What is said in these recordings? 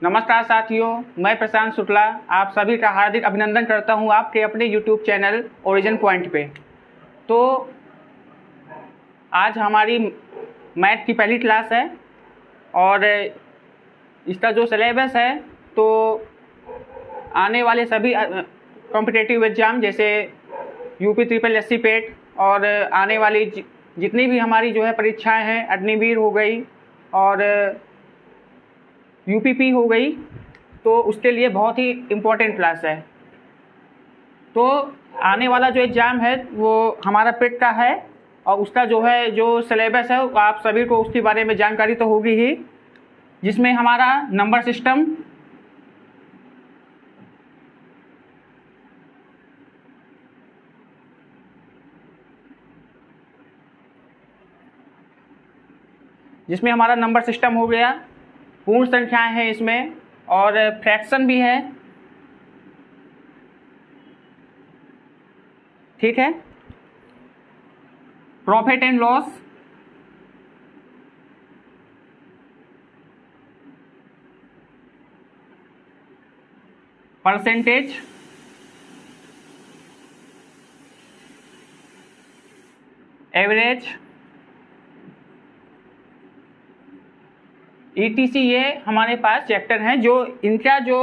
नमस्कार साथियों, मैं प्रशांत शुक्ला आप सभी का हार्दिक अभिनंदन करता हूं आपके अपने YouTube चैनल ओरिजिन पॉइंट पे। तो आज हमारी मैथ की पहली क्लास है और इसका जो सिलेबस है तो आने वाले सभी कॉम्पिटिटिव एग्ज़ाम जैसे यूपी ट्रिपल एससी पेट और आने वाली जितनी भी हमारी जो है परीक्षाएं हैं, अग्निवीर हो गई और यूपीपी हो गई, तो उसके लिए बहुत ही इम्पोर्टेंट क्लास है। तो आने वाला जो एग्ज़ाम है वो हमारा पेट का है और उसका जो सिलेबस है आप सभी को उसके बारे में जानकारी तो होगी ही, जिसमें हमारा नंबर सिस्टम, हो गया, पूर्ण संख्याएं हैं इसमें और फ्रैक्शन भी है, ठीक है। Profit and loss, percentage, average, ETC, ये हमारे पास चैप्टर हैं जो इनका जो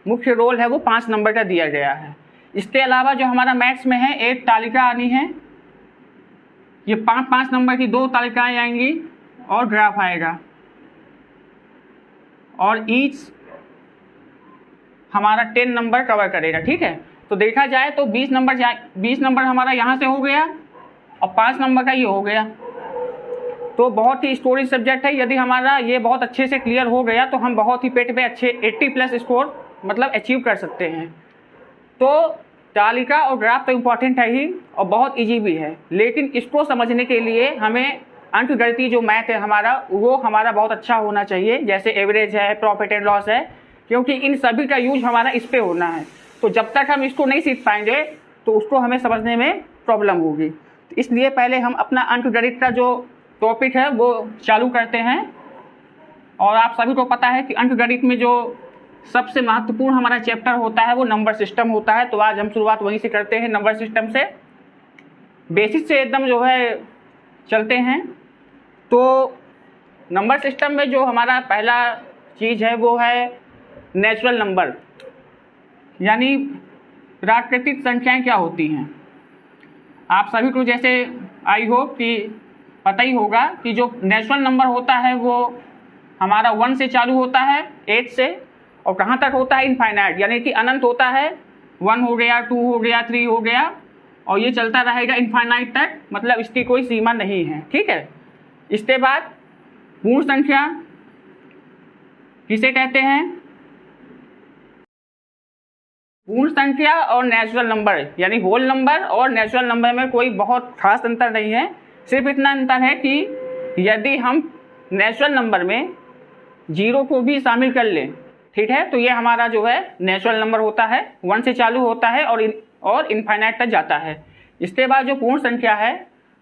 मुख्य रोल है वो 5 नंबर का दिया गया है। इसके अलावा जो हमारा मैथ्स में है एक तालिका आनी है, ये 5 नंबर की 2 तालिकाएं आएंगी और ग्राफ आएगा और ईच हमारा 10 नंबर कवर करेगा, ठीक है। तो देखा जाए तो 20 नंबर हमारा यहाँ से हो गया और 5 नंबर का ये हो गया, तो बहुत ही स्टोरेज सब्जेक्ट है। यदि हमारा ये बहुत अच्छे से क्लियर हो गया तो हम बहुत ही पेट पे अच्छे 80+ स्कोर मतलब अचीव कर सकते हैं। तो तालिका और ग्राफ तो इम्पॉर्टेंट है ही और बहुत इजी भी है, लेकिन इसको समझने के लिए हमें अंकगणितीय जो मैथ है वो हमारा बहुत अच्छा होना चाहिए, जैसे एवरेज है, प्रॉफिट एंड लॉस है, क्योंकि इन सभी का यूज हमारा इस पर होना है। तो जब तक हम इसको नहीं सीख पाएंगे तो उसको हमें समझने में प्रॉब्लम होगी। तो इसलिए पहले हम अपना अंकगणित का जो टॉपिक है वो चालू करते हैं। और आप सभी को पता है कि अंकगणित में जो सबसे महत्वपूर्ण हमारा चैप्टर होता है वो नंबर सिस्टम होता है। तो आज हम शुरुआत वहीं से करते हैं, नंबर सिस्टम से, बेसिक से एकदम जो है चलते हैं। तो नंबर सिस्टम में जो हमारा पहला चीज़ है वो है नेचुरल नंबर, यानी प्राकृतिक संख्याएं क्या होती हैं। आप सभी को जैसे आई होप कि पता ही होगा कि जो नेचुरल नंबर होता है वो हमारा 1 से चालू होता है, 8 से, और कहाँ तक होता है, इनफाइनाइट, यानी कि अनंत होता है। 1 हो गया, 2 हो गया, 3 हो गया और ये चलता रहेगा इनफाइनाइट तक, मतलब इसकी कोई सीमा नहीं है, ठीक है। इसके बाद पूर्ण संख्या किसे कहते हैं? पूर्ण संख्या और नेचुरल नंबर, यानी होल नंबर और नेचुरल नंबर में कोई बहुत खास अंतर नहीं है। सिर्फ इतना अंतर है कि यदि हम नेचुरल नंबर में 0 को भी शामिल कर लें, ठीक है, तो ये हमारा जो है नेचुरल नंबर होता है, 1 से चालू होता है और इनफाइनाइट तक जाता है। इसके बाद जो पूर्ण संख्या है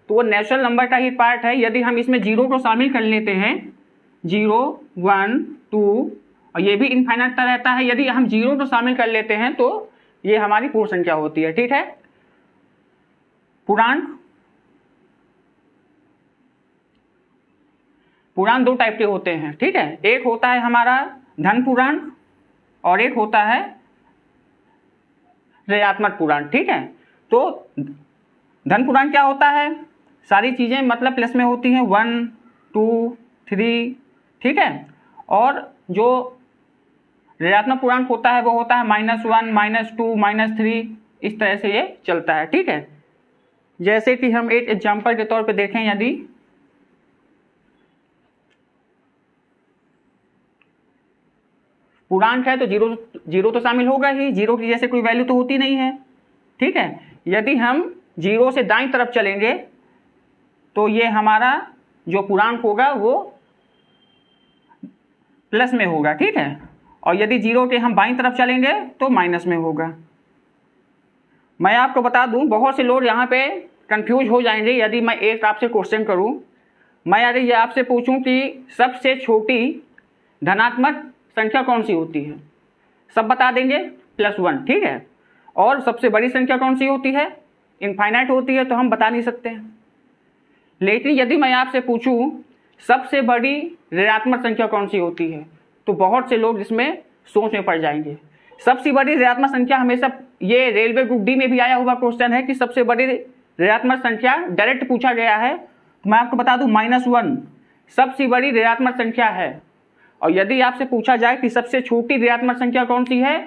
तो वो नेचुरल नंबर का ही पार्ट है। यदि हम इसमें 0 को शामिल कर लेते हैं, 0, 1, 2, और ये भी इनफाइनाइट तक रहता है, यदि हम 0 को शामिल कर लेते हैं तो ये हमारी पूर्ण संख्या होती है, ठीक है। पूर्णांक 2 टाइप के होते हैं, ठीक है। एक होता है हमारा धन पूर्णांक और एक होता है ऋणात्मक पूर्णांक, ठीक है। तो धन पूर्णांक क्या होता है? सारी चीजें मतलब प्लस में होती हैं, 1, 2, 3, ठीक है। और जो ऋणात्मक पूर्णांक होता है वो होता है -1, -2, -3, इस तरह से ये चलता है, ठीक है। जैसे कि हम एक एग्जाम्पल के तौर पे देखें, यदि पूर्णांक है तो 0 तो शामिल होगा ही, 0 की जैसे कोई वैल्यू तो होती नहीं है, ठीक है। यदि हम 0 से दाईं तरफ चलेंगे तो ये हमारा जो पूर्णांक होगा वो प्लस में होगा, ठीक है। और यदि 0 के हम बाईं तरफ चलेंगे तो माइनस में होगा। मैं आपको बता दूं, बहुत से लोग यहाँ पे कंफ्यूज हो जाएंगे यदि मैं एक आपसे क्वेश्चन करूं। मैं यदि ये आपसे पूछूं कि सबसे छोटी धनात्मक संख्या कौन सी होती है? सब बता देंगे +1, ठीक है। और सबसे बड़ी संख्या कौन सी होती है? इनफाइनाइट होती है, तो हम बता नहीं सकते हैं। लेकिन यदि मैं आपसे पूछूं सबसे बड़ी ऋणात्मक संख्या कौन सी होती है, तो बहुत से लोग इसमें सोच में पड़ जाएंगे। सबसे बड़ी ऋणात्मक संख्या हमेशा, ये रेलवे ग्रुप डी में भी आया हुआ क्वेश्चन है कि सबसे बड़ी ऋणात्मक संख्या डायरेक्ट पूछा गया है। मैं आपको बता दूं -1 सबसे बड़ी ऋणात्मक संख्या है। और यदि आपसे पूछा जाए कि सबसे छोटी ऋणात्मक संख्या कौन सी है,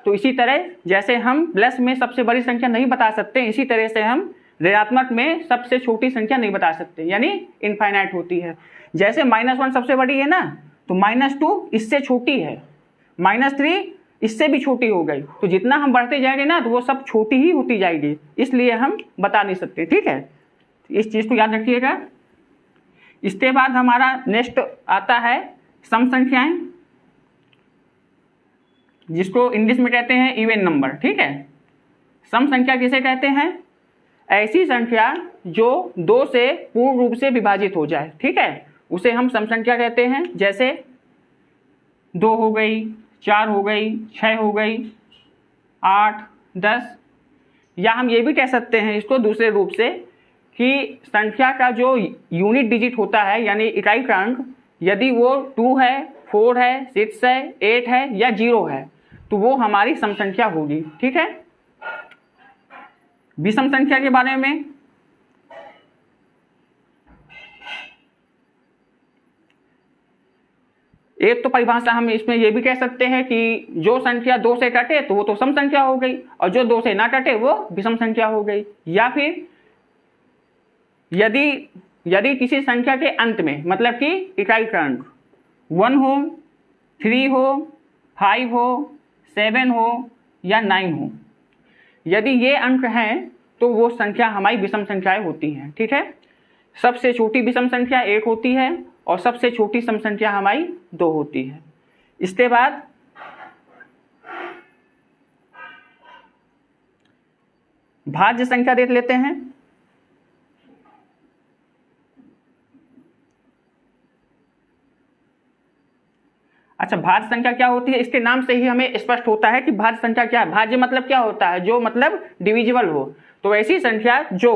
तो इसी तरह जैसे हम प्लस में सबसे बड़ी संख्या नहीं बता सकते, इसी तरह से हम ऋणात्मक में सबसे छोटी संख्या नहीं बता सकते, यानी इनफाइनाइट होती है। जैसे -1 सबसे बड़ी है ना, तो -2 इससे छोटी है, -3 इससे भी छोटी हो गई। तो जितना हम बढ़ते जाएंगे ना, तो वो सब छोटी ही होती जाएगी, इसलिए हम बता नहीं सकते, ठीक है। इस चीज़ को याद रखिएगा। इसके बाद हमारा नेक्स्ट आता है सम संख्याएं, जिसको इंग्लिश में कहते हैं इवन नंबर, ठीक है। सम संख्या किसे कहते हैं? ऐसी संख्या जो 2 से पूर्ण रूप से विभाजित हो जाए, ठीक है, उसे हम सम संख्या कहते हैं। जैसे 2 हो गई, 4 हो गई, 6 हो गई, 8, 10। या हम ये भी कह सकते हैं इसको दूसरे रूप से कि संख्या का जो यूनिट डिजिट होता है, यानी इकाई क्रमांक, यदि वो 2 है, 4 है, 6 है, 8 है या 0 है, तो वो हमारी सम संख्या होगी, ठीक है। विषम संख्या के बारे में एक तो परिभाषा हम इसमें ये भी कह सकते हैं कि जो संख्या 2 से कटे तो वो तो सम संख्या हो गई, और जो 2 से ना कटे वो विषम संख्या हो गई। या फिर यदि किसी संख्या के अंत में, मतलब कि इकाई क्रमांक 1 हो, 3 हो, 5 हो, 7 हो या 9 हो, यदि ये अंक हैं तो वो संख्या हमारी विषम संख्याएं होती हैं, ठीक है। सबसे छोटी विषम संख्या 1 होती है और सबसे छोटी सम संख्या हमारी 2 होती है। इसके बाद भाज्य संख्या देख लेते हैं। अच्छा, भाज्य संख्या क्या होती है? इसके नाम से ही हमें स्पष्ट होता है कि भाज्य संख्या क्या है। भाज्य मतलब क्या होता है? जो मतलब डिविजिबल हो। तो ऐसी संख्या जो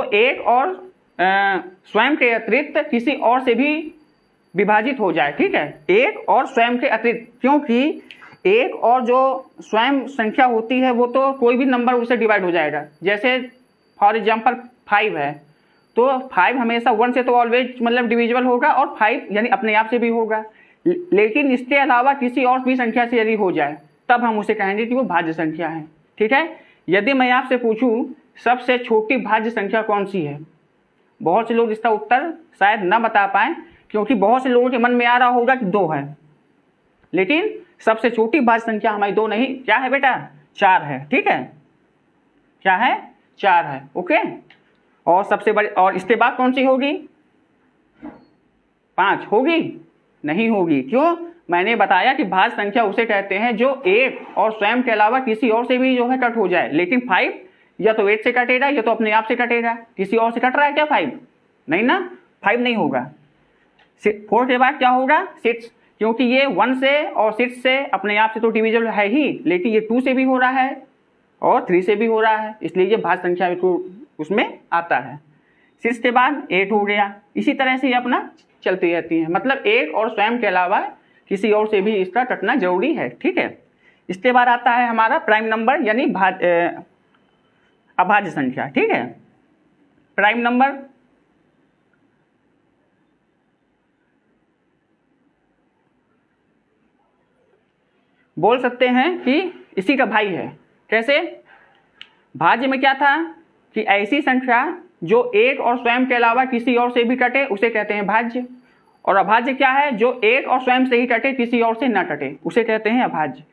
एक और स्वयं के अतिरिक्त किसी और से भी विभाजित हो जाए, ठीक है। एक और स्वयं के अतिरिक्त, क्योंकि एक और जो स्वयं संख्या होती है वो तो कोई भी नंबर उससे डिवाइड हो जाएगा। जैसे फॉर एग्जांपल 5 है, तो 5 हमेशा 1 से तो ऑलवेज मतलब डिविजिबल होगा, और 5 यानी अपने आप से भी होगा। लेकिन इसके अलावा किसी और भी संख्या से यदि हो जाए, तब हम उसे कहेंगे कि वो भाज्य संख्या है, ठीक है। यदि मैं आपसे पूछूं सबसे छोटी भाज्य संख्या कौन सी है, बहुत से लोग इसका उत्तर शायद ना बता पाएं, क्योंकि बहुत से लोगों के मन में आ रहा होगा कि 2 है, लेकिन सबसे छोटी भाज्य संख्या हमारी 2 नहीं, क्या है बेटा? 4 है, ठीक है। क्या है? 4 है, ओके। और सबसे बड़ी, और इसके बाद कौन सी होगी? 5 होगी? नहीं होगी। क्यों? मैंने बताया कि भाज्य संख्या उसे कहते हैं जो एक और स्वयं के अलावा किसी और से भी जो है कट हो जाए। लेकिन 5 या तो 8 से कटेगा या तो अपने आप से कटेगा। किसी और से कट रहा है क्या 5? नहीं ना, 5 नहीं होगा। 4 के बाद क्या होगा? 6, क्योंकि ये 1 से और 6 से अपने आप से तो डिविजिबल है ही, लेकिन ये 2 से भी हो रहा है और 3 से भी हो रहा है, इसलिए ये भाज्य संख्या उसमें आता है। 6 के बाद 8 हो गया। इसी तरह से ये अपना चलती रहती है, मतलब एक और स्वयं के अलावा किसी और से भी इसका कटना जरूरी है, ठीक है। इसके बाद आता है हमारा प्राइम नंबर, यानी अभाज्य संख्या, ठीक है। प्राइम नंबर बोल सकते हैं कि इसी का भाई है। कैसे? भाज्य में क्या था कि ऐसी संख्या जो एक और स्वयं के अलावा किसी और से भी कटे उसे कहते हैं भाज्य। और अभाज्य क्या है? जो एक और स्वयं से ही कटे, किसी और से ना कटे, उसे कहते हैं अभाज्य।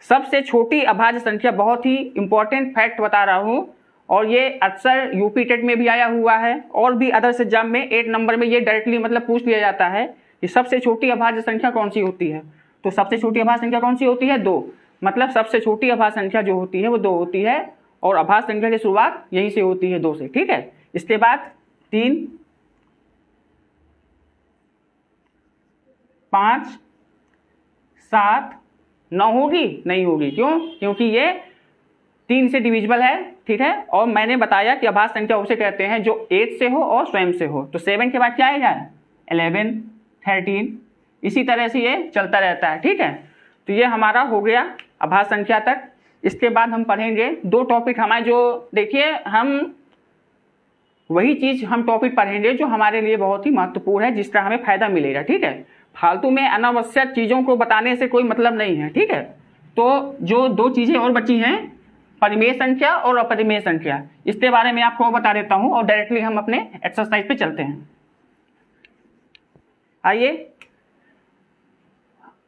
सबसे छोटी अभाज्य संख्या, बहुत ही इंपॉर्टेंट फैक्ट बता रहा हूं, और ये अक्सर यूपी टेट में भी आया हुआ है और भी अदर्स एग्जाम में 8 नंबर में ये डायरेक्टली मतलब पूछ लिया जाता है कि सबसे छोटी अभाज्य संख्या कौन सी होती है। तो सबसे छोटी अभाज्य संख्या कौन सी होती है? 2। मतलब सबसे छोटी अभाज्य संख्या जो होती है वो 2 होती है, और अभाज्य संख्या की शुरुआत यहीं से होती है, 2 से, ठीक है। इसके बाद 3, 5, 7, 9 होगी? नहीं होगी। क्यों? क्योंकि ये 3 से डिविजिबल है, ठीक है। और मैंने बताया कि अभाज्य संख्या उसे कहते हैं जो 8 से हो और स्वयं से हो। तो 7 के बाद क्या आएगा? 11, 13, इसी तरह से ये चलता रहता है, ठीक है। तो ये हमारा हो गया अभाज्य संख्या तक। इसके बाद हम पढ़ेंगे 2 टॉपिक हमारे, जो देखिए हम वही चीज़ हम टॉपिक पढ़ेंगे जो हमारे लिए बहुत ही महत्वपूर्ण है, जिसका हमें फायदा मिलेगा, ठीक है। फालतू में अनावश्यक चीज़ों को बताने से कोई मतलब नहीं है, ठीक है। तो जो 2 चीज़ें और बची हैं, परिमेय संख्या और अपरिमेय संख्या, इसके बारे में आपको बता देता हूँ और डायरेक्टली हम अपने एक्सरसाइज पे चलते हैं। आइए,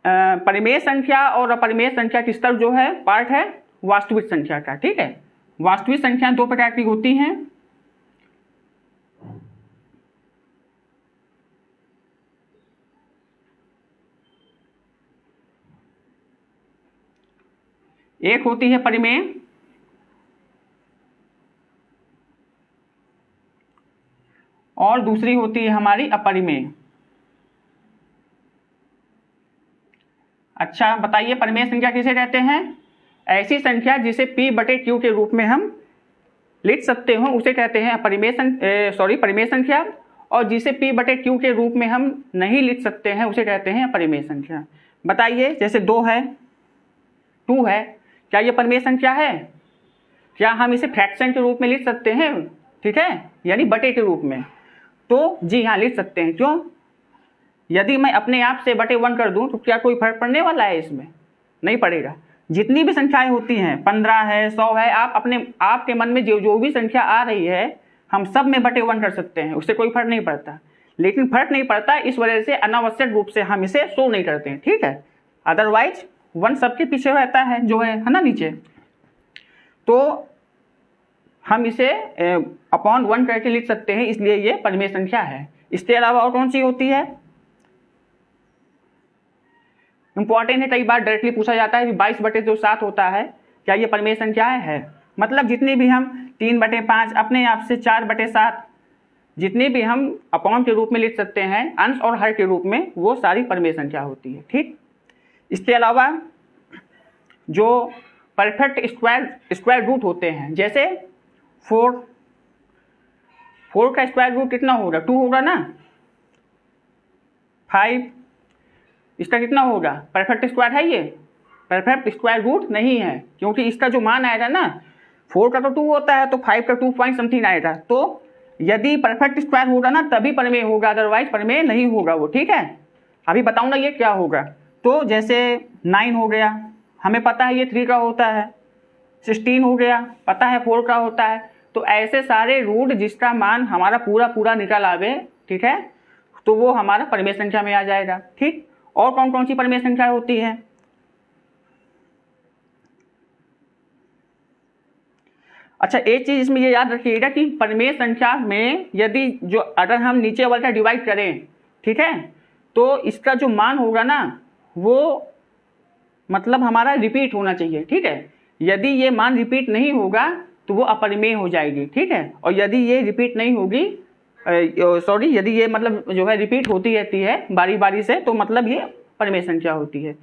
परिमेय संख्या और अपरिमेय संख्या की स्तर जो है पार्ट है वास्तविक संख्या का, ठीक है। वास्तविक संख्या 2 प्रकार की होती हैं। एक होती है परिमेय और दूसरी होती है हमारी अपरिमेय। अच्छा बताइए, परिमेय संख्या किसे कहते हैं? ऐसी संख्या जिसे p/q के रूप में हम लिख सकते हो उसे कहते हैं परिमेय संख्या, और जिसे p/q के रूप में हम नहीं लिख सकते हैं उसे कहते हैं अपरिमेय संख्या। बताइए, जैसे 2 है, 2 है, क्या ये परिमेय संख्या है? क्या हम इसे फ्रैक्शन के रूप में लिख सकते हैं? ठीक है, यानी बटे के रूप में। तो जी हाँ, लिख सकते हैं। क्यों? यदि मैं अपने आप से बटे 1 कर दूं तो क्या कोई फर्क पड़ने वाला है? इसमें नहीं पड़ेगा। जितनी भी संख्याएं होती हैं, 15 है, 100 है, आपके मन में जो भी संख्या आ रही है, हम सब में बटे 1 कर सकते हैं, उससे कोई फर्क नहीं पड़ता। लेकिन फर्क नहीं पड़ता इस वजह से अनावश्यक रूप से हम इसे शो नहीं करते हैं, ठीक है। अदरवाइज 1 सबके पीछे रहता है, जो है ना नीचे, तो हम इसे अपॉन 1 करके लिख सकते हैं, इसलिए ये परिमेय संख्या है। इसके अलावा और कौन सी होती है? इंपॉर्टेंट है, कई बार डायरेक्टली पूछा जाता है कि 22/7 होता है, क्या ये परिमेय संख्या है? मतलब जितनी भी हम 3/5 अपने आप से 4/7 जितनी भी हम अपॉन के रूप में लिख सकते हैं, अंश और हर के रूप में, वो सारी परिमेय संख्या होती है, ठीक। इसके अलावा जो परफेक्ट स्क्वायर रूट होते हैं, जैसे 4 का स्क्वायर रूट कितना होगा? 2 होगा ना। 5, इसका कितना होगा? परफेक्ट स्क्वायर है ये? परफेक्ट स्क्वायर रूट नहीं है, क्योंकि इसका जो मान आएगा ना, 4 का तो 2 होता है, तो 5 का 2 पॉइंट समथिंग आएगा। तो यदि परफेक्ट स्क्वायर होगा ना तभी परिमेय होगा, अदरवाइज परिमेय नहीं होगा वो, ठीक है। अभी बताऊंगा ये क्या होगा। तो जैसे 9 हो गया, हमें पता है ये 3 का होता है। 16 हो गया, पता है 4 का होता है। तो ऐसे सारे रूट जिसका मान हमारा पूरा निकल आवे, ठीक है, तो वो हमारा परिमेय संख्या में आ जाएगा, ठीक। और कौन कौन सी परिमेय संख्या होती है? अच्छा, एक चीज इसमें ये याद रखिएगा कि परिमेय संख्या में यदि जो अगर हम नीचे वाला डिवाइड करें, ठीक है, तो इसका जो मान होगा ना वो मतलब हमारा रिपीट होना चाहिए, ठीक है। यदि ये मान रिपीट नहीं होगा तो वो अपरिमेय हो जाएगी, ठीक है। और यदि ये रिपीट नहीं होगी, यदि ये मतलब जो है रिपीट होती रहती है बारी बारी से, तो मतलब ये परिमेय संख्या होती है।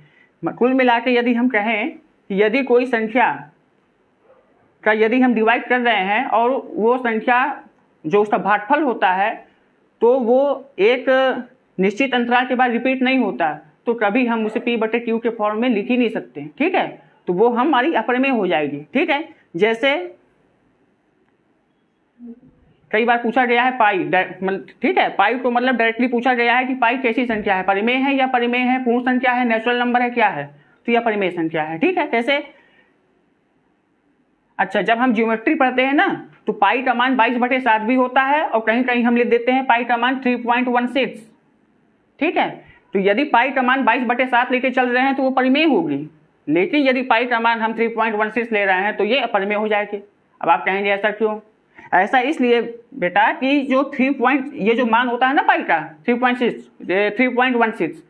कुल मिला के यदि हम कहें, यदि कोई संख्या का यदि हम डिवाइड कर रहे हैं और वो संख्या जो उसका भागफल होता है तो वो एक निश्चित अंतराल के बाद रिपीट नहीं होता, तो कभी हम उसे p/q के फॉर्म में लिख ही नहीं सकते, ठीक है। तो वो हमारी अपरिमेय हो जाएगी, ठीक है। जैसे कई बार पूछा गया है पाई, ठीक है, पाई को मतलब डायरेक्टली पूछा गया है कि पाई कैसी संख्या है, परिमेय है या परिमेय है, पूर्ण संख्या है, नेचुरल नंबर है, क्या है? तो यह परिमेय संख्या है, ठीक है। कैसे? अच्छा, जब हम ज्योमेट्री पढ़ते हैं ना तो पाई का मान 22/7 भी होता है, और कहीं कहीं हम लिख देते हैं पाई का मान 3.16, ठीक है। तो यदि पाई का मान 22/7 लेके चल रहे हैं तो वो परिमेय होगी, लेकिन यदि पाई का मान हम 3.16 ले रहे हैं तो ये अपरिमेय हो जाएगी। अब आप कहेंगे ऐसा क्यों? ऐसा इसलिए बेटा कि ये जो मान होता है ना पाई का 3.16,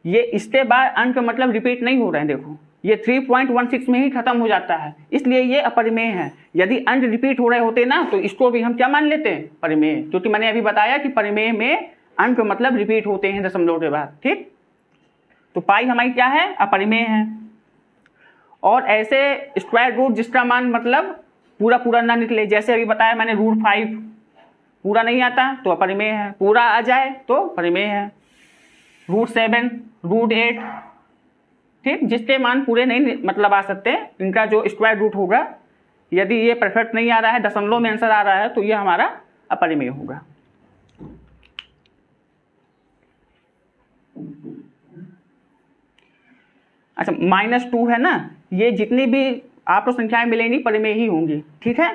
ये इसके बाद अंक मतलब रिपीट नहीं हो रहे हैं, देखो ये 3.16 में ही खत्म हो जाता है, इसलिए ये अपरिमेय है। यदि अंक रिपीट हो रहे होते ना तो इसको भी हम क्या मान लेते हैं? परिमेय, क्योंकि मैंने अभी बताया कि परिमेय में अंक मतलब रिपीट होते हैं दशमलव के बाद, ठीक। तो पाई हमारी क्या है, अपरिमेय है। और ऐसे स्क्वायर रूट जिसका मान मतलब पूरा पूरा ना निकले, जैसे अभी बताया मैंने √5 पूरा नहीं आता तो अपरिमेय है, पूरा आ जाए तो परिमेय है। √7, √8, ठीक, जिसके मान पूरे नहीं मतलब आ सकते, इनका जो स्क्वायर रूट होगा, यदि ये परफेक्ट नहीं आ रहा है, दशमलव में आंसर आ रहा है, तो ये हमारा अपरिमेय होगा। अच्छा, -2 है ना, ये जितनी भी आपको संख्याएं मिलेंगी परिमेय ही होंगी, ठीक है।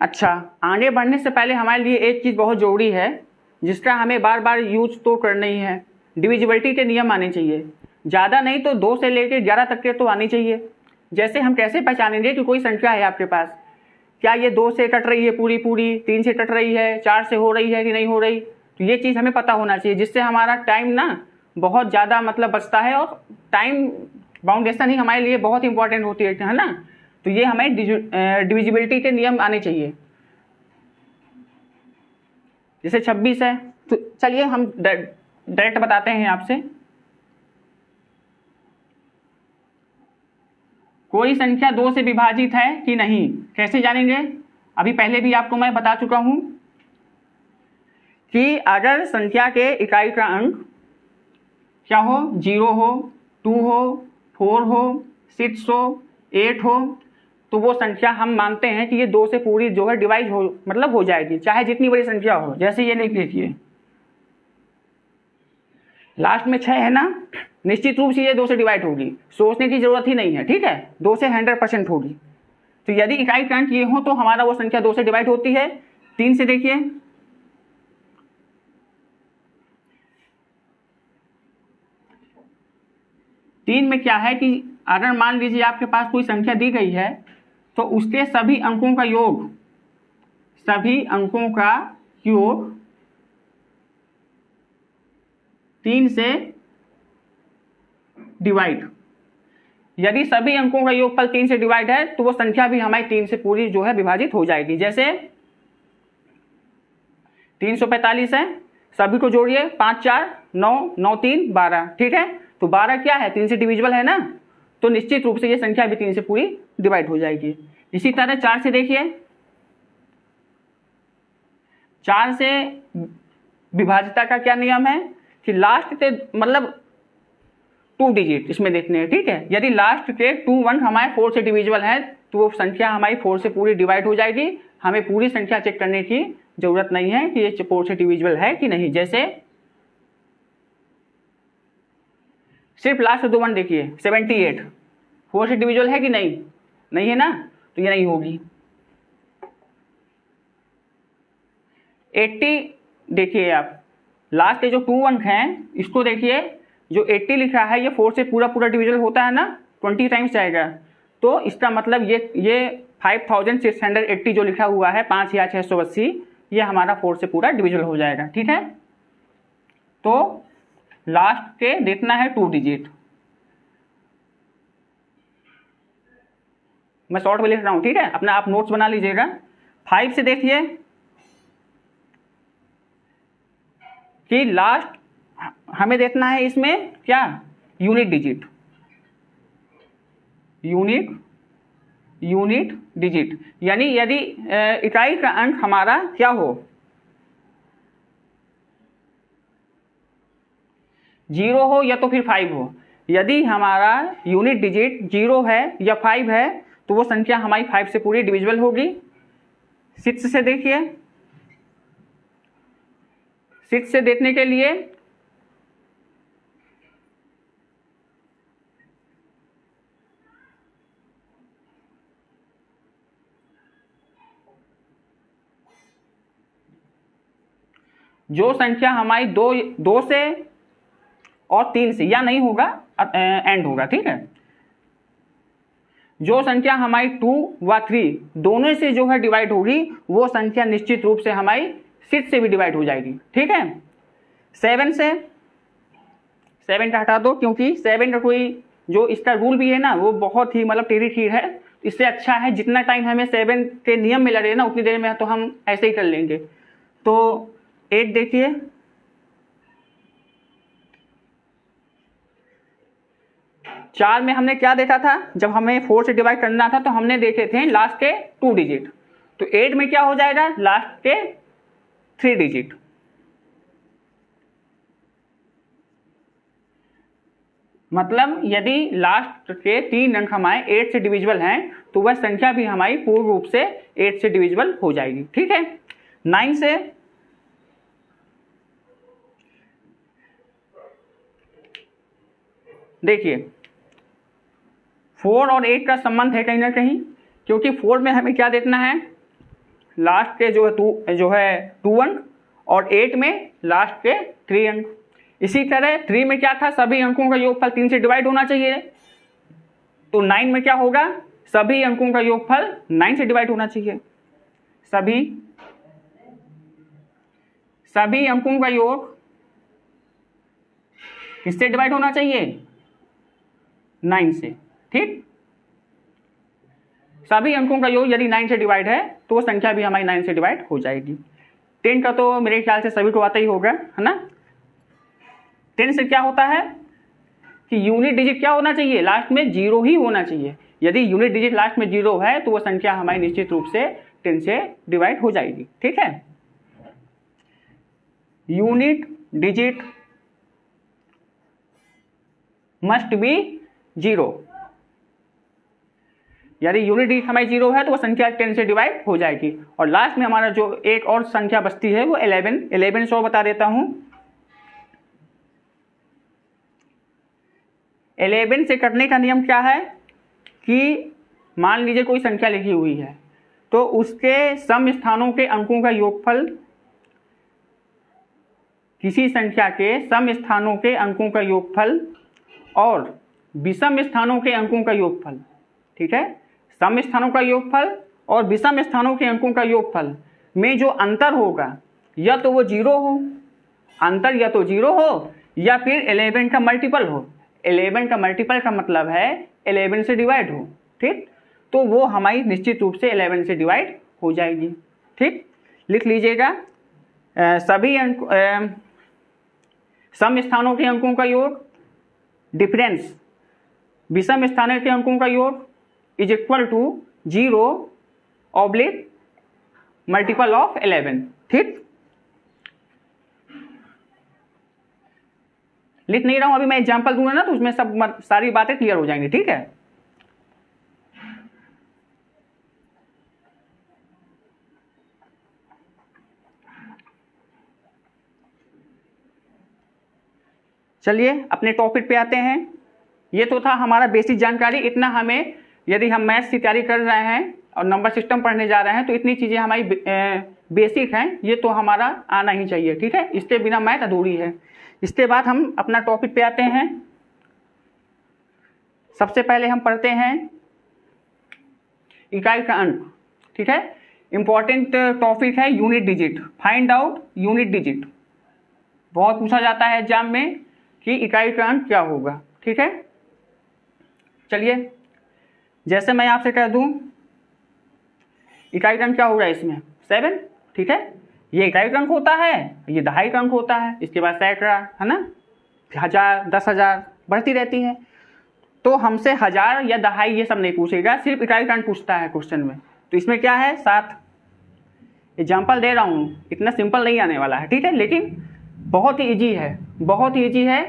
अच्छा, आगे बढ़ने से पहले हमारे लिए एक चीज़ बहुत ज़रूरी है, जिसका हमें बार बार यूज तो करना ही है। डिविजिबिलिटी के नियम आने चाहिए, ज़्यादा नहीं तो 2 से लेकर 11 तक के तो आनी चाहिए। जैसे हम कैसे पहचानेंगे कि कोई संख्या है आपके पास, क्या ये 2 से कट रही है पूरी पूरी, 3 से कट रही है, 4 से हो रही है कि नहीं हो रही, तो ये चीज़ हमें पता होना चाहिए, जिससे हमारा टाइम ना बहुत ज़्यादा मतलब बचता है, और टाइम बाउंडेशन ही हमारे लिए बहुत इंपॉर्टेंट होती है ना। तो ये हमें डिविजिबिलिटी के नियम आने चाहिए। जैसे 26 है, तो चलिए हम डायरेक्ट बताते हैं आपसे। कोई संख्या 2 से विभाजित है कि नहीं, कैसे जानेंगे? अभी पहले भी आपको मैं बता चुका हूं कि अगर संख्या के इकाई का अंक क्या हो, 0 हो, 2 हो, 4 हो, 6 हो, 8 हो, तो वो संख्या हम मानते हैं कि ये 2 से पूरी जो है डिवाइड हो मतलब हो जाएगी, चाहे जितनी बड़ी संख्या हो। जैसे ये लिख लीजिए, लास्ट में 6 है ना, निश्चित रूप से ये 2 से डिवाइड होगी, सोचने की जरूरत ही नहीं है, ठीक है, 2 से 100% होगी। तो यदि इकाई का अंक ये हो तो हमारा वो संख्या 2 से डिवाइड होती है। 3 से देखिए, 3 में क्या है कि अगर मान लीजिए आपके पास कोई संख्या दी गई है, तो उसके सभी अंकों का योग 3 से डिवाइड। यदि सभी अंकों का योगफल 3 से डिवाइड है तो वो संख्या भी हमारी 3 से पूरी जो है विभाजित हो जाएगी। जैसे 345 है, सभी को जोड़िए, 5 4 9 9 3 12, ठीक है। तो 12 क्या है, 3 से डिविजिबल है ना, तो निश्चित रूप से ये संख्या भी 3 से पूरी डिवाइड हो जाएगी। इसी तरह 4 से देखिए, 4 से विभाज्यता का क्या नियम है कि लास्ट के मतलब 2 डिजिट इसमें देखने हैं, ठीक है। यदि लास्ट के 2 अंक हमारे 4 से डिविजिबल है तो वो संख्या हमारी 4 से पूरी डिवाइड हो जाएगी। हमें पूरी संख्या चेक करने की जरूरत नहीं है कि ये 4 से डिविजिबल है कि नहीं। जैसे सिर्फ लास्ट 2 अंक देखिए, 78 4 से डिविजिबल है कि नहीं, नहीं है ना, तो ये नहीं होगी। 80 देखिए आप, लास्ट के जो 2 अंक हैं इसको देखिए, जो 80 लिखा है ये 4 से पूरा पूरा डिविजिबल होता है ना, 20 टाइम्स जाएगा, तो इसका मतलब ये 5680 जो लिखा हुआ है 5680, ये हमारा 4 से पूरा डिविजिबल हो जाएगा, ठीक है। तो लास्ट के देखना है 2 डिजिट, मैं शॉर्ट में लिख रहा हूं, ठीक है, अपना आप नोट्स बना लीजिएगा। 5 से देखिए कि लास्ट हमें देखना है इसमें क्या, यूनिट डिजिट, यूनिट डिजिट, यानी यदि इकाई का अंक हमारा क्या हो, 0 हो या तो फिर 5 हो। यदि हमारा यूनिट डिजिट 0 है या 5 है तो वो संख्या हमारी 5 से पूरी डिविजिबल होगी। 6 से देखिए, 6 से देखने के लिए जो संख्या हमारी 2 से और 3 से, या नहीं होगा एंड होगा, ठीक है। जो संख्या हमारी 2 व 3 दोनों से जो है डिवाइड होगी वो संख्या निश्चित रूप से हमारी 6 से भी डिवाइड हो जाएगी, ठीक है। 7 से 7 का हटा दो, क्योंकि 7 का कोई जो इसका रूल भी है ना वो बहुत ही मतलब टेढ़ी खीर है। इससे अच्छा है जितना टाइम हमें 7 के नियम में लगे ना उतनी देर में तो हम ऐसे ही कर लेंगे। तो 8 देखिए, चार में हमने क्या देखा था, जब हमें 4 से डिवाइड करना था तो हमने देखे थे लास्ट के 2 डिजिट। तो 8 में क्या हो जाएगा, लास्ट के 3 डिजिट। मतलब यदि लास्ट के 3 अंक हमारे 8 से डिविजिबल हैं तो वह संख्या भी हमारी पूर्ण रूप से 8 से डिविजिबल हो जाएगी, ठीक है। 9 से देखिए 4 और 8 का संबंध है कहीं ना कहीं, क्योंकि 4 में हमें क्या देखना है, लास्ट के जो है 2 अंक, और 8 में लास्ट के 3 अंक। इसी तरह 3 में क्या था, सभी अंकों का योगफल 3 से डिवाइड होना चाहिए। तो 9 में क्या होगा, सभी अंकों का योगफल 9 से डिवाइड होना चाहिए। सभी अंकों का योग किससे डिवाइड होना चाहिए, 9 से, ठीक। सभी अंकों का योग यदि 9 से डिवाइड है तो वो संख्या भी हमारी 9 से डिवाइड हो जाएगी। 10 का तो मेरे ख्याल से सभी को आता ही होगा, है ना। 10 से क्या होता है कि यूनिट डिजिट क्या होना चाहिए, लास्ट में 0 ही होना चाहिए। यदि यूनिट डिजिट लास्ट में 0 है तो वो संख्या हमारी निश्चित रूप से 10 से डिवाइड हो जाएगी, ठीक है। Unit digit must be 0। यदि यूनिट डिजिट हमारी 0 है तो वो संख्या 10 से डिवाइड हो जाएगी। और लास्ट में हमारा जो एक और संख्या बचती है वो 11 से और बता देता हूं। 11 से करने का नियम क्या है कि मान लीजिए कोई संख्या लिखी हुई है तो उसके सम स्थानों के अंकों का योगफल, किसी संख्या के सम स्थानों के अंकों का योगफल और विषम स्थानों के अंकों का योगफल, ठीक है। सम स्थानों का योगफल और विषम स्थानों के अंकों का योगफल में जो अंतर होगा या तो वो 0 हो, अंतर या तो 0 हो या फिर 11 का मल्टीपल हो। 11 का मल्टीपल का मतलब है 11 से डिवाइड हो, ठीक। तो वो हमारी निश्चित रूप से 11 से डिवाइड हो जाएगी, ठीक। लिख लीजिएगा, सभी अंक सम स्थानों के अंकों का योग डिफरेंस विषम स्थानों के अंकों का योग is equal to 0 oblique multiple of 11, ठीक। लिख नहीं रहा हूं, अभी मैं एग्जांपल दूंगा ना तो उसमें सब सारी बातें क्लियर हो जाएंगी, ठीक है। चलिए अपने टॉपिक पे आते हैं। ये तो था हमारा बेसिक जानकारी। इतना हमें, यदि हम मैथ्स की तैयारी कर रहे हैं और नंबर सिस्टम पढ़ने जा रहे हैं तो इतनी चीज़ें हमारी बेसिक हैं, ये तो हमारा आना ही चाहिए, ठीक है। इसके बिना मैथ अधूरी है। इसके बाद हम अपना टॉपिक पे आते हैं। सबसे पहले हम पढ़ते हैं इकाई का अंक, ठीक है। इंपॉर्टेंट टॉपिक है unit digit. Find out unit digit. बहुत पूछा जाता है एग्जाम में कि इकाई का अंक क्या होगा, ठीक है। चलिए, जैसे मैं आपसे कह दूं इकाई का अंक क्या होगा इसमें 7, ठीक है। ये इकाई का अंक होता है, ये दहाई का अंक होता है, इसके बाद सैकड़ा, है ना, 1000 10,000 बढ़ती रहती है। तो हमसे 1000 या दहाई ये सब नहीं पूछेगा, सिर्फ इकाई का अंक पूछता है क्वेश्चन में। तो इसमें क्या है 7। एग्जाम्पल दे रहा हूँ, इतना सिंपल नहीं आने वाला है, ठीक है, लेकिन बहुत ही ईजी है, बहुत ही ईजी है।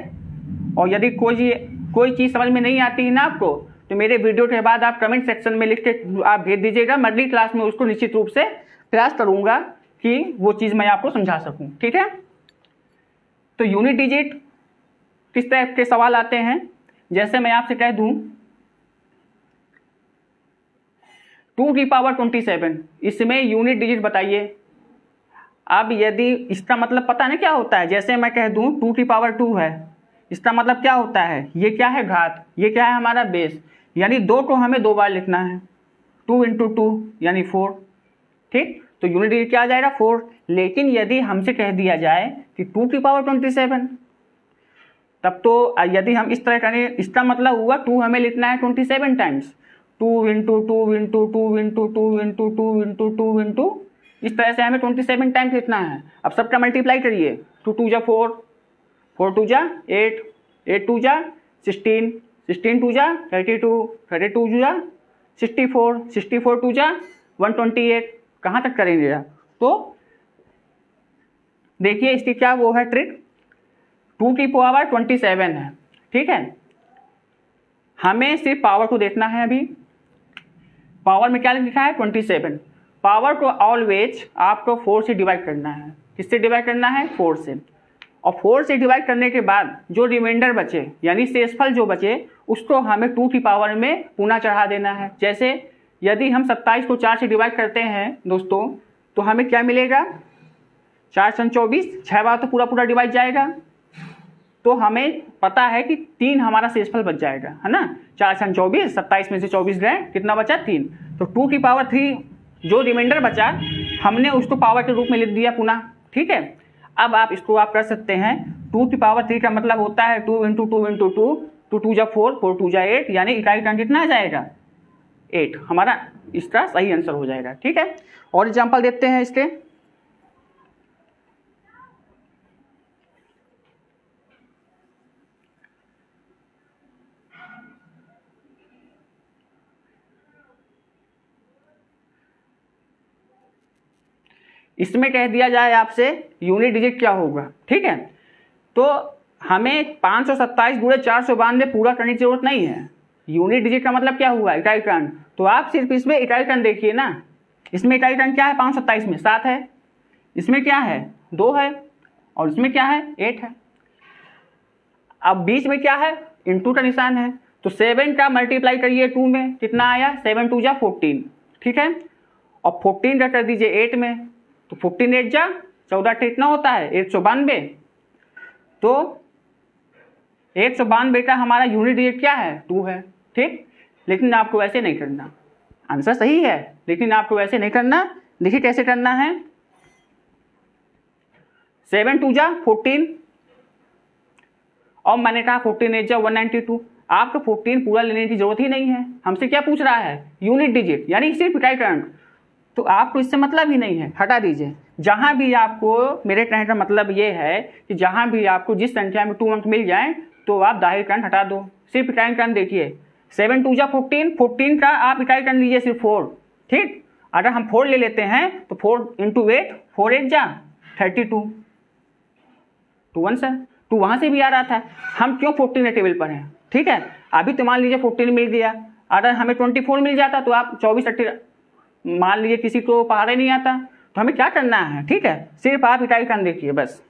और यदि कोई चीज़ समझ में नहीं आती है ना आपको तो मेरे वीडियो के बाद आप कमेंट सेक्शन में लिख के आप भेज दीजिएगा। मैं अगली क्लास में उसको निश्चित रूप से प्रयास करूंगा कि वो चीज़ मैं आपको समझा सकूं, ठीक है। तो यूनिट डिजिट किस तरह के सवाल आते हैं, जैसे मैं आपसे कह दूं 2 की पावर 27, इसमें यूनिट डिजिट बताइए। अब यदि इसका मतलब पता नहीं क्या होता है, जैसे मैं कह दूं 2 की पावर 2 है, इसका मतलब क्या होता है, ये क्या है घात, ये क्या है हमारा बेस, यानी 2 को हमें 2 बार लिखना है। 2 × 2 यानी 4, ठीक। तो यूनिट डिजिट क्या आ जाएगा 4। लेकिन यदि हमसे कह दिया जाए कि 2 की पावर 27, तब तो यदि हम इस तरह करें, इसका मतलब हुआ 2 हमें लिखना है 27 times, 2 into 2 into 2 into 2 into 2 into 2 into, इस तरह से हमें 27 टाइम्स लिखना है। अब सबका मल्टीप्लाई करिए, 2 2 जा 4, 4 2 जा 8, 8 2 जा 16, 16 2 जा 32, 32 2 जा 64, 64 2 जा 128। कहाँ तक करेंगे आप? तो देखिए इसकी क्या वो है ट्रिक, 2 की पावर 27 है, ठीक है। हमें सिर्फ पावर को देखना है। अभी पावर में क्या लिखा है 27, पावर को ऑलवेज आपको 4 से डिवाइड करना है। किससे डिवाइड करना है? 4 से। और 4 से डिवाइड करने के बाद जो रिमाइंडर बचे यानी शेषफल जो बचे उसको हमें 2 की पावर में पुनः चढ़ा देना है। जैसे यदि हम 27 को 4 से डिवाइड करते हैं दोस्तों, तो हमें क्या मिलेगा? 4 × 24, 6 बार तो पूरा पूरा डिवाइड जाएगा, तो हमें पता है कि 3 हमारा शेषफल बच जाएगा, है ना। 4 × 24, 27 में से 24 गए, कितना बचा? 3। तो 2 की पावर 3 जो रिमाइंडर बचा हमने उसको पावर के रूप में लिख दिया पुनः, ठीक है। अब आप इसको आप कर सकते हैं, 2 की पावर 3 का मतलब होता है 2 इंटू 2 इंटू 2, 2 2 जा 4, 4 2 जा 8, यानी इकाई टर्म कितना आ जाएगा? 8। हमारा इसका सही आंसर हो जाएगा, ठीक है। और एग्जाम्पल देखते हैं इसके। इसमें कह दिया जाए आपसे यूनिट डिजिट क्या होगा, ठीक है। तो हमें 527 गुणे 492 पूरा करने की जरूरत नहीं है। यूनिट डिजिट का मतलब क्या हुआ? इकाई टर्म। तो आप सिर्फ इसमें इकाई टर्म देखिए ना, इसमें इकाई टर्म क्या है? 527 में 7 है, इसमें क्या है? 2 है, और इसमें क्या है? 8 है। अब बीच में क्या है? इंटू का निशान है, तो 7 का मल्टीप्लाई करिए 2 में, कितना आया? 7 2 जा 14, ठीक है। और 14 का कर दीजिए 8 में, तो 14 8 जा 14 कितना होता है? 192। तो 192 का हमारा यूनिट डिजिट क्या है? 2 है, ठीक। लेकिन आपको वैसे नहीं करना, आंसर सही है लेकिन आपको वैसे नहीं करना। देखिए कैसे करना है। 7 2 जा 14, और मैंने कहा 14 8 जा 192। आपको 14 पूरा लेने की जरूरत ही नहीं है। हमसे क्या पूछ रहा है? यूनिट डिजिट, यानी सिर्फ इकाई टर्म। तो आपको इससे मतलब ही नहीं है, हटा दीजिए। जहां भी आपको, मेरे कहने का मतलब ये है कि जहां भी आपको जिस संख्या में 2 अंक मिल जाए तो आप दाहिर टर्म हटा दो, सिर्फ इकाई टर्म देखिए। 7 2 जा 14, 14 का आप इकाई टर्म लीजिए सिर्फ 4, ठीक। अगर हम 4 ले लेते हैं तो 4 इंटू 8, 4 8 जा 32, 2 1 सर, 2 वहां से भी आ रहा था। हम क्यों 14 टेबल पर हैं, ठीक है। अभी तो मान लीजिए 14 मिल गया, अगर हमें 24 मिल जाता तो आप 24 18, मान लीजिए किसी को पहाड़े नहीं आता, तो हमें क्या करना है, ठीक है। सिर्फ आप इकाई टर्म देखिए बस।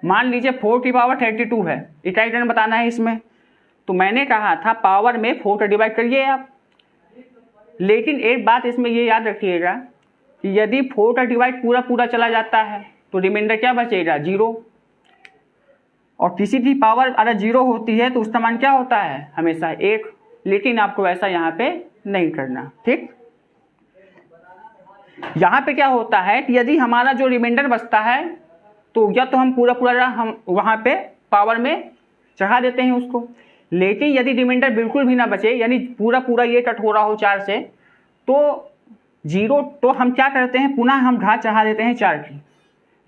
मान लीजिए 4 की पावर 32 है, इकाई टर्म बताना है इसमें। तो मैंने कहा था पावर में 4 का डिवाइड करिए आप। लेकिन एक बात इसमें ये याद रखिएगा कि यदि 4 का डिवाइड पूरा पूरा चला जाता है तो रिमाइंडर क्या बचेगा? 0। और किसी की पावर अगर 0 होती है तो उसका मान क्या होता है? हमेशा 1। लेकिन आपको ऐसा यहाँ पे नहीं करना, ठीक। यहाँ पे क्या होता है कि यदि हमारा जो रिमाइंडर बचता है तो या तो हम पूरा पूरा हम वहाँ पे पावर में चढ़ा देते हैं उसको। लेकिन यदि रिमाइंडर बिल्कुल भी ना बचे, यानी पूरा पूरा ये कट हो रहा हो 4 से, तो 0, तो हम क्या करते हैं? पुनः हम घात चढ़ा देते हैं 4 की।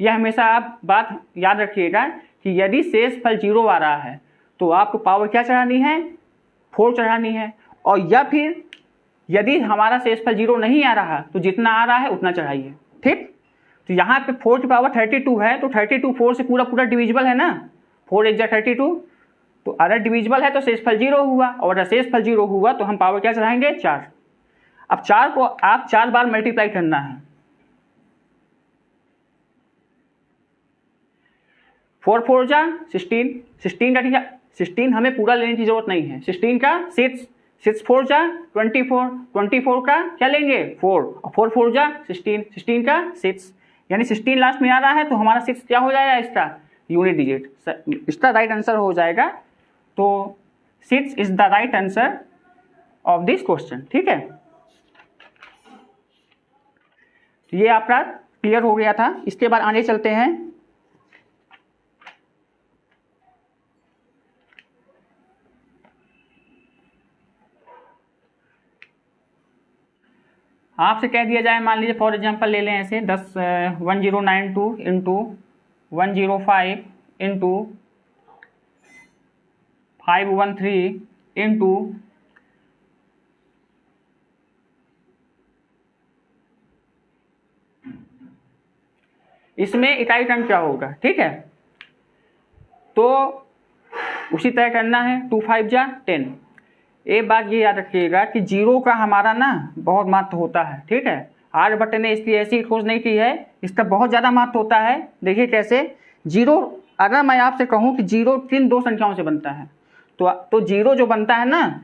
यह हमेशा आप बात याद रखिएगा कि यदि शेषफल 0 आ रहा है तो आपको पावर क्या चढ़ानी है? 4 चढ़ानी है। और या फिर यदि हमारा शेषफल 0 नहीं आ रहा तो जितना आ रहा है उतना चढ़ाइए, ठीक। तो यहाँ पे 4 की पावर 32 है, तो 32 4 से पूरा पूरा डिविजिबल है ना, 4 1 जा 32। तो अगर डिविजिबल है तो शेषफल 0 हुआ, और अगर शेषफल 0 हुआ तो हम पावर क्या चढ़ाएंगे? 4। अब 4 को आप 4 बार मल्टीप्लाई करना है। 4 4 जा 16, 16 का ठीक है, 16 हमें पूरा लेने की जरूरत नहीं है। 16 का 6, 6 4 जा 24, 24 का क्या लेंगे? 4, और 4 4 जा 16, 16 का 6, यानी 16 लास्ट में आ रहा है तो हमारा 6 क्या हो जाएगा? इसका यूनिट डिजिट। इसका राइट आंसर हो जाएगा। तो 6 is the right answer of this question. ठीक है, ये आपका क्लियर हो गया था। इसके बाद आगे चलते हैं। आपसे कह दिया जाए, मान लीजिए फॉर एग्जांपल ले लें ऐसे 1092 इंटू 105 इंटू 513 इंटू इसमें इकाई टर्म क्या होगा। ठीक है, तो उसी तरह करना है। 2 5 जा 10। एक बात ये याद रखिएगा कि जीरो का हमारा ना बहुत महत्व होता है। ठीक है, आर्यभट्ट ने इसकी ऐसी खोज नहीं की है, इसका बहुत ज़्यादा महत्व होता है। देखिए कैसे जीरो, अगर मैं आपसे कहूँ कि जीरो किन दो संख्याओं से बनता है, तो जीरो जो बनता है ना,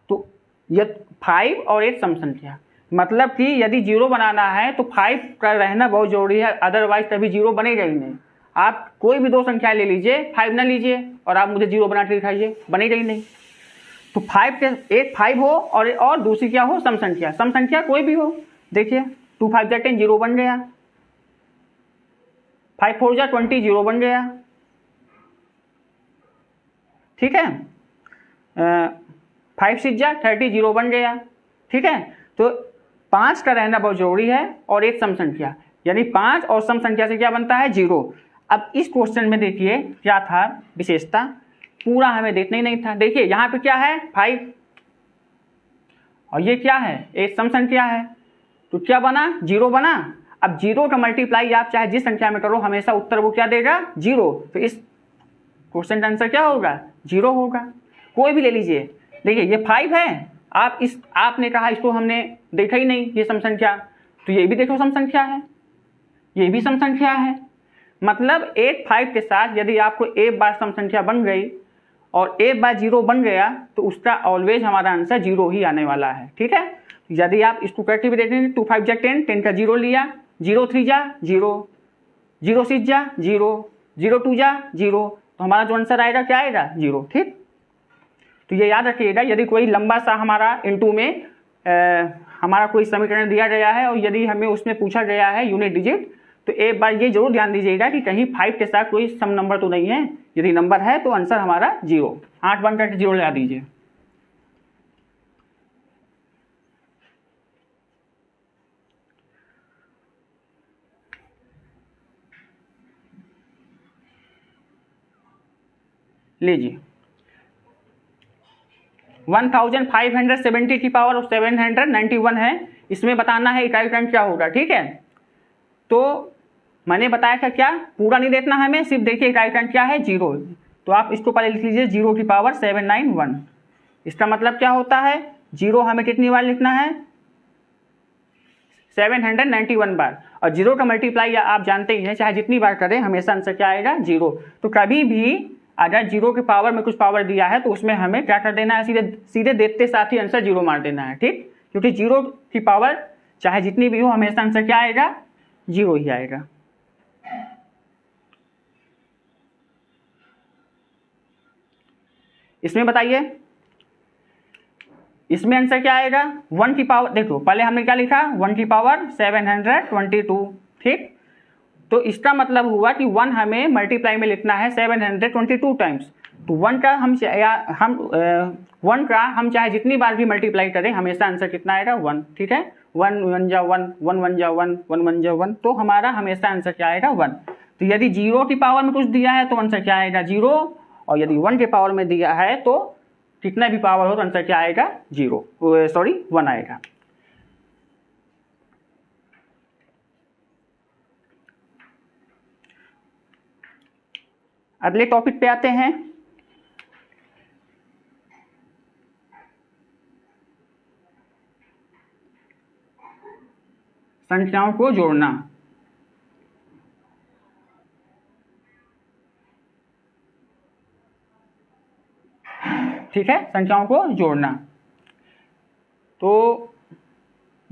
तो ये 5 और 8 सम संख्या, मतलब कि यदि जीरो बनाना है तो 5 का रहना बहुत जरूरी है, अदरवाइज कभी जीरो बनेगा ही नहीं। आप कोई भी दो संख्या ले लीजिए, 5 ना लीजिए और आप मुझे जीरो बना के दिखाइए, बनेगा ही नहीं। तो 5 के एक 5 हो और दूसरी क्या हो, सम संख्या। सम संख्या कोई भी हो, देखिए 2 5 जा 10 जीरो बन गया, 5 4 जा 20 जीरो बन गया। ठीक है, 5 6 जा 30 जीरो बन गया। ठीक है, तो 5 का रहना बहुत जरूरी है और एक सम संख्या, यानी 5 और सम संख्या से क्या बनता है, जीरो। अब इस क्वेश्चन में देखिए क्या था विशेषता, पूरा हमें देखना ही नहीं था। देखिए यहाँ पे क्या है 5 और ये क्या है, एक सम संख्या है, तो क्या बना, जीरो बना। अब जीरो का मल्टीप्लाई आप चाहे जिस संख्या में करो, हमेशा उत्तर वो क्या देगा, जीरो। तो इस क्वेश्चन का आंसर क्या होगा, जीरो होगा। कोई भी ले लीजिए, देखिए ये 5 है, आपने कहा इसको हमने देखा ही नहीं, ये सम संख्या, तो ये भी देखो सम संख्या है, ये भी सम संख्या है। मतलब 8 5 के साथ यदि आपको एक बार सम संख्या बन गई और एक बार जीरो बन गया, तो उसका ऑलवेज हमारा आंसर जीरो ही आने वाला है। ठीक है, यदि आप इसको करके भी देखेंगे, 2 5 जा 10, 10 का जीरो लिया, 0 3 जा जीरो, 0 6 जा जीरो, 0 2 जा जीरो, तो हमारा जो आंसर आएगा क्या आएगा, जीरो। ठीक, तो ये याद रखिएगा, यदि कोई लंबा सा हमारा इनटू में हमारा कोई समीकरण दिया गया है और यदि हमें उसमें पूछा गया है यूनिट डिजिट, तो एक बार ये जरूर ध्यान दीजिएगा कि कहीं 5 के साथ कोई सम नंबर तो नहीं है। यदि नंबर है तो आंसर हमारा जीरो, 8 बन करके जीरो लगा दीजिए। लीजिए 1570 की पावर ऑफ 791 है, इसमें बताना है इकाई टर्म क्या होगा। ठीक है, तो मैंने बताया था क्या, पूरा नहीं देखना हमें, सिर्फ देखिए इकाई टर्म क्या है, जीरो। तो आप इसको पहले लिख लीजिए 0 की पावर 791। इसका मतलब क्या होता है, जीरो हमें कितनी बार लिखना है, 791 बार, और जीरो का मल्टीप्लाई आप जानते ही हैं, चाहे जितनी बार करें हमेशा आंसर क्या आएगा, जीरो। तो कभी भी अगर जीरो के पावर में कुछ पावर दिया है तो उसमें हमें क्या कर देना है, सीधे देखते साथ ही आंसर जीरो मार देना है। ठीक, क्योंकि जीरो की पावर चाहे जितनी भी हो, हमेशा आंसर क्या आएगा, जीरो ही आएगा। इसमें बताइए, इसमें आंसर क्या आएगा, 1 की पावर, देखो पहले हमने क्या लिखा, 1 की पावर 722। ठीक, तो इसका मतलब हुआ कि 1 हमें मल्टीप्लाई में लिखना है 722 टाइम्स। तो 1 का हम चाहे जितनी बार भी मल्टीप्लाई करें, हमेशा आंसर कितना आएगा, 1। ठीक है, 1 1 जा 1, 1 1 जा 1, 1 1 जा 1, तो हमारा हमेशा आंसर क्या आएगा, 1। तो यदि जीरो की पावर में कुछ दिया है तो आंसर क्या आएगा, जीरो, और यदि 1 के पावर में दिया है तो कितना भी पावर हो तो आंसर क्या आएगा, जीरो, सॉरी 1 आएगा। अगले टॉपिक पे आते हैं। संख्याओं को जोड़ना। ठीक है, संख्याओं को जोड़ना। तो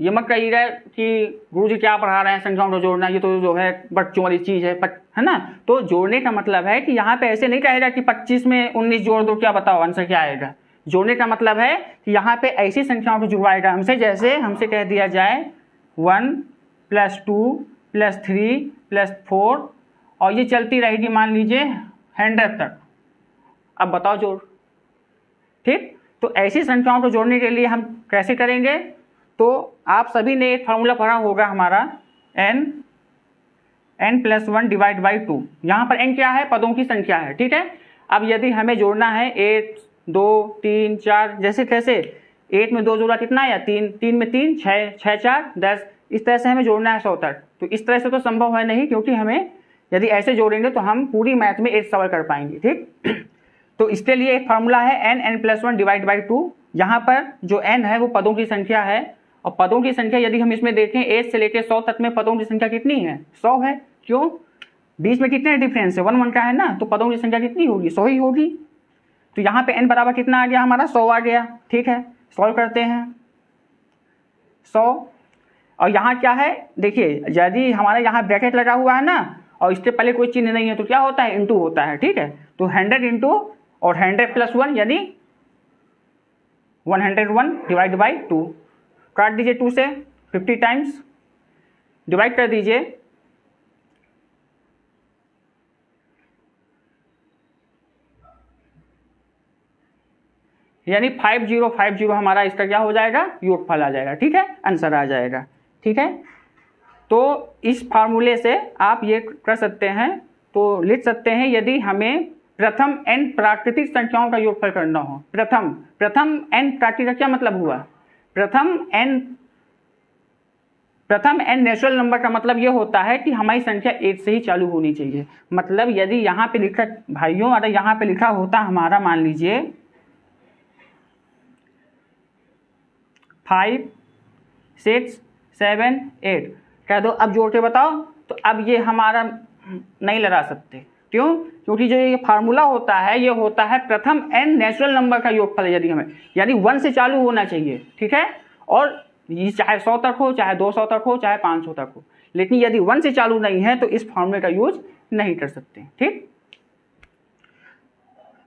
ये मत कहिएगा कि गुरुजी क्या पढ़ा रहे हैं संख्याओं को जोड़ना, ये तो जो है बच्चों वाली चीज़ है ना। तो जोड़ने का मतलब है कि यहाँ पे ऐसे नहीं कहेगा कि 25 में 19 जोड़ दो, क्या बताओ आंसर क्या आएगा। जोड़ने का मतलब है कि यहाँ पे ऐसी संख्याओं को जुड़वाएगा हमसे, जैसे हमसे कह दिया जाए 1 + 2 + 3 + 4 और ये चलती रहेगी मान लीजिए 100 तक। अब बताओ जोड़, ठीक। तो ऐसी संख्याओं को जोड़ने के लिए हम कैसे करेंगे, तो आप सभी ने एक फार्मूला पढ़ा होगा हमारा n + 1 / 2। यहाँ पर n क्या है, पदों की संख्या है, ठीक है। अब यदि हमें जोड़ना है 1 2 3 4, जैसे कैसे 1 में 2 जोड़ा कितना आया 3, 3 में 3 6, 6 4 10, इस तरह से हमें जोड़ना है 100 तक। तो इस तरह से तो संभव है नहीं, क्योंकि हमें यदि ऐसे जोड़ेंगे तो हम पूरी मैथ में 1 सवाल कर पाएंगे, ठीक। तो इसके लिए एक फार्मूला है n + 1 / 2। यहाँ पर जो n है वो पदों की संख्या है, और पदों की संख्या यदि हम इसमें देखें 1 से लेकर 100 तक में पदों की संख्या कितनी है, 100 है। क्यों, बीच में कितने डिफरेंस है, 1 1 का है ना, तो पदों की संख्या कितनी होगी, 100 ही होगी। तो यहाँ पे n बराबर कितना आ गया हमारा, 100 आ गया, ठीक है। सॉल्व करते हैं 100, और यहाँ क्या है देखिए, यदि हमारा यहाँ ब्रैकेट लगा हुआ है ना और इसके पहले कोई चिन्ह नहीं है तो क्या होता है, इंटू होता है, ठीक है। तो 100 इंटू और 100 + 1 यानी 101 / 2। काट दीजिए 2 से 50 टाइम्स, डिवाइड कर दीजिए, यानी 5050 हमारा इसका क्या हो जाएगा, योगफल आ जाएगा, ठीक है, आंसर आ जाएगा, ठीक है। तो इस फार्मूले से आप ये कर सकते हैं, तो लिख सकते हैं यदि हमें प्रथम n प्राकृतिक संख्याओं का योगफल करना हो, प्रथम n प्राकृतिक का क्या मतलब हुआ, प्रथम n नेचुरल नंबर का मतलब ये होता है कि हमारी संख्या 1 से ही चालू होनी चाहिए। मतलब यदि यहाँ पे लिखा भाइयों, अगर यहाँ पे लिखा होता हमारा मान लीजिए 5 6 7 8, कह दो अब जोड़ के बताओ, तो अब ये हमारा नहीं लगा सकते। क्यों, क्योंकि जो ये फार्मूला होता है ये होता है प्रथम n नेचुरल नंबर का योगफल, यदि हमें यानी 1 से चालू होना चाहिए, ठीक है। और ये चाहे 100 तक हो, चाहे 200 तक हो, चाहे 500 तक हो, लेकिन यदि 1 से चालू नहीं है तो इस फार्मूले का यूज नहीं कर सकते, ठीक।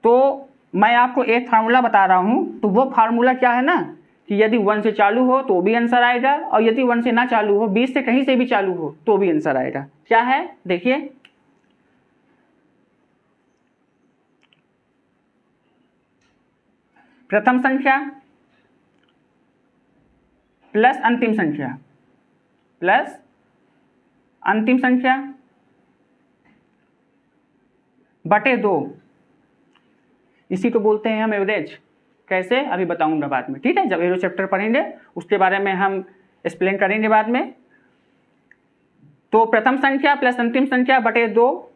तो मैं आपको एक फार्मूला बता रहा हूं, तो वो फार्मूला क्या है ना कि यदि 1 से चालू हो तो भी आंसर आएगा, और यदि 1 से ना चालू हो, 20 से कहीं से भी चालू हो तो भी आंसर आएगा। क्या है देखिए, प्रथम संख्या प्लस अंतिम संख्या प्लस अंतिम संख्या बटे 2, इसी को बोलते हैं हम एवरेज। कैसे, अभी बताऊंगा बाद में, ठीक है। जब एवरेज चैप्टर पढ़ेंगे उसके बारे में हम एक्सप्लेन करेंगे बाद में। तो प्रथम संख्या प्लस अंतिम संख्या बटे 2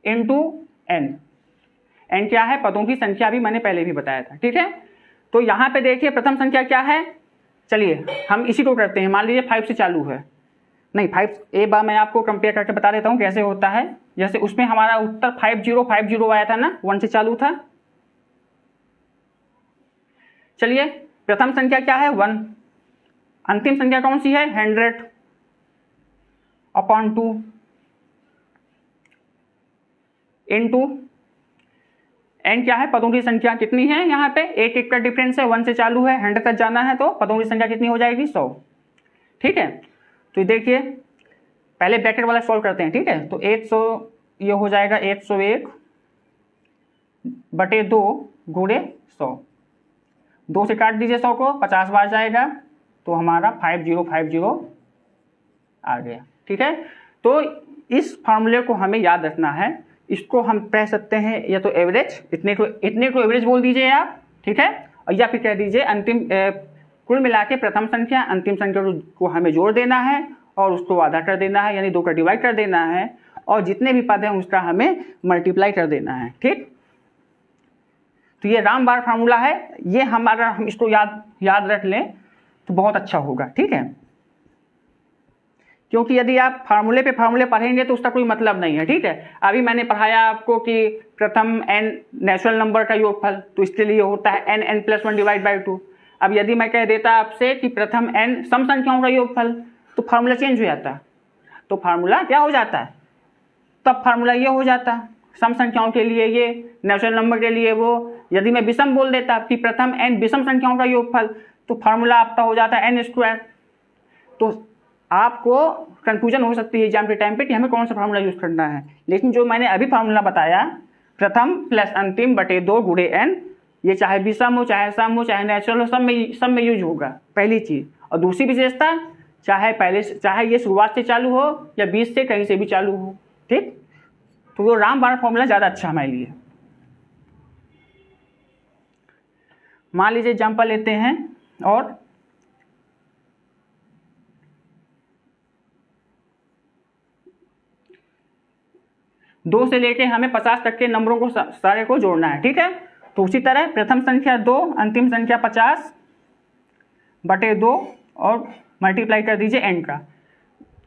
इंटू n। n क्या है, पदों की संख्या, अभी मैंने पहले भी बताया था, ठीक है। तो यहाँ पे देखिए प्रथम संख्या क्या है, चलिए हम इसी को करते हैं। मान लीजिए 5 से चालू है, नहीं 5, एक बार मैं आपको कंपेयर करके बता देता हूँ कैसे होता है। जैसे उसमें हमारा उत्तर 5050 आया था ना, 1 से चालू था। चलिए प्रथम संख्या क्या है 1, अंतिम संख्या कौन सी है 100/2 इंटू n क्या है, पदों की संख्या कितनी है, यहाँ पे एक एक का डिफरेंस है, 1 से चालू है, 100 तक जाना है, तो पदों की संख्या कितनी हो जाएगी 100, ठीक है। तो देखिए पहले ब्रैकेट वाला सॉल्व करते हैं, ठीक है। तो 100 ये हो जाएगा 101/2 गुणे 100, 2 से काट दीजिए 100 को, 50 बार जाएगा, तो हमारा 5050 आ गया, ठीक है। तो इस फार्मूले को हमें याद रखना है। इसको हम कह सकते हैं या तो एवरेज, इतने को एवरेज बोल दीजिए आप, ठीक है, और या फिर कह दीजिए अंतिम कुल मिला के प्रथम संख्या अंतिम संख्या को हमें जोड़ देना है और उसको आधा कर देना है, यानी 2 का डिवाइड कर देना है, और जितने भी पद हैं उसका हमें मल्टीप्लाई कर देना है, ठीक। तो ये रामबाण फार्मूला है, ये हमारा हम इसको याद रख लें तो बहुत अच्छा होगा, ठीक है। क्योंकि यदि आप फार्मूले पे फार्मूले पढ़ेंगे तो उसका कोई मतलब नहीं है, ठीक है। अभी मैंने पढ़ाया आपको कि प्रथम n नेचुरल नंबर का योगफल, तो इसके लिए होता है n + 1 / 2। अब यदि मैं कह देता आपसे कि प्रथम n सम संख्याओं का योगफल, तो फार्मूला चेंज हो जाता, तो फार्मूला क्या हो जाता है, तब फार्मूला ये हो जाता, सम संख्याओं के लिए ये, नेचुरल नंबर के लिए वो। यदि मैं विषम बोल देता कि प्रथम n विषम संख्याओं का योगफल, तो फार्मूला आपका हो जाता है n²। तो आपको कंफ्यूजन हो सकती है एग्जाम के टाइम पे कि हमें कौन सा फार्मूला यूज करना है, लेकिन जो मैंने अभी फार्मूला बताया, प्रथम प्लस अंतिम बटे 2 गुणे n, ये चाहे विषम हो, चाहे सम हो, चाहे नेचुरल हो, सब में यूज होगा, पहली चीज। और दूसरी विशेषता, चाहे ये शुरुआत से चालू हो या बीच से कहीं से भी चालू हो, ठीक। तो वो रामबाण फॉर्मूला ज़्यादा अच्छा हमारे लिए। मान लीजिए एग्जाम्पल लेते हैं, और दो से लेके हमें 50 तक के नंबरों को सारे को जोड़ना है, ठीक है। तो उसी तरह प्रथम संख्या 2, अंतिम संख्या 50 बटे 2 और मल्टीप्लाई कर दीजिए n का,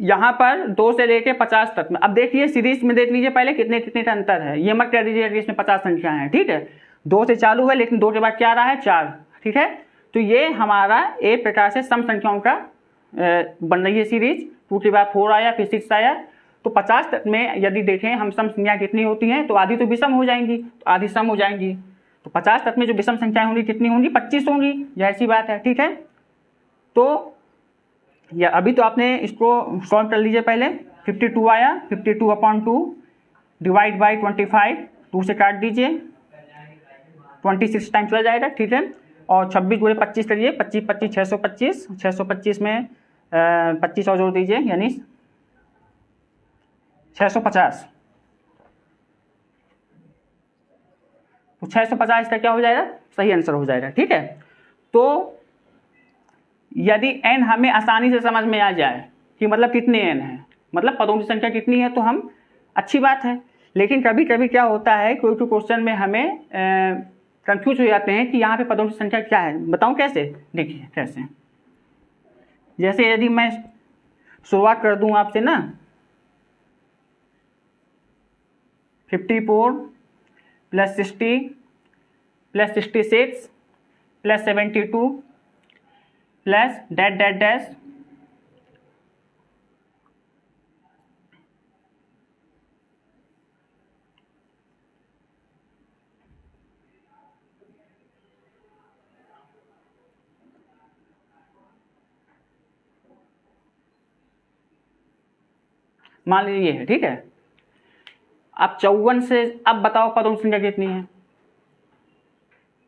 यहाँ पर 2 से लेके 50 तक में। अब देखिए सीरीज में देख लीजिए पहले कितने कितने का अंतर है, ये मत कह दीजिए कि इसमें 50 संख्या है, ठीक है। 2 से चालू है, लेकिन 2 के बाद क्या रहा है, 4, ठीक है। तो ये हमारा एक प्रकार से सम संख्याओं का बन रही है सीरीज। 2 के बाद 4 आया, फिर 6 आया। तो 50 तक में यदि देखें हम सम संख्या कितनी होती हैं, तो आधी तो विषम हो जाएंगी, तो आधी सम हो जाएंगी। तो 50 तक में जो विषम संख्याएं होंगी कितनी होंगी, 25 होंगी, जाहिर सी बात है, ठीक है। तो या अभी तो आपने इसको सॉल्व कर लीजिए पहले। 52 आया, 52/2 डिवाइड बाई 25, 2 से काट दीजिए, 26 टाइम चला जाएगा, ठीक है। और 26 गुणे 25 करिए, 25 25 625, 625 में 25 और जोड़ दीजिए, यानी 650। तो 650 इसका क्या हो जाएगा, सही आंसर हो जाएगा, ठीक है। तो यदि n हमें आसानी से समझ में आ जाए कि मतलब कितने n है, मतलब पदों की संख्या कितनी है, तो हम अच्छी बात है। लेकिन कभी कभी क्या होता है, कोई तो क्वेश्चन में हमें कंफ्यूज हो जाते हैं कि यहाँ पे पदों की संख्या क्या है। बताऊँ कैसे, देखिए कैसे। जैसे यदि मैं शुरुआत कर दूँ आपसे ना, 54 plus 60 plus 66 plus 72 plus that that dash मान लीजिए ये है, ठीक है। अब 54 से अब बताओ पदों की संख्या कितनी है,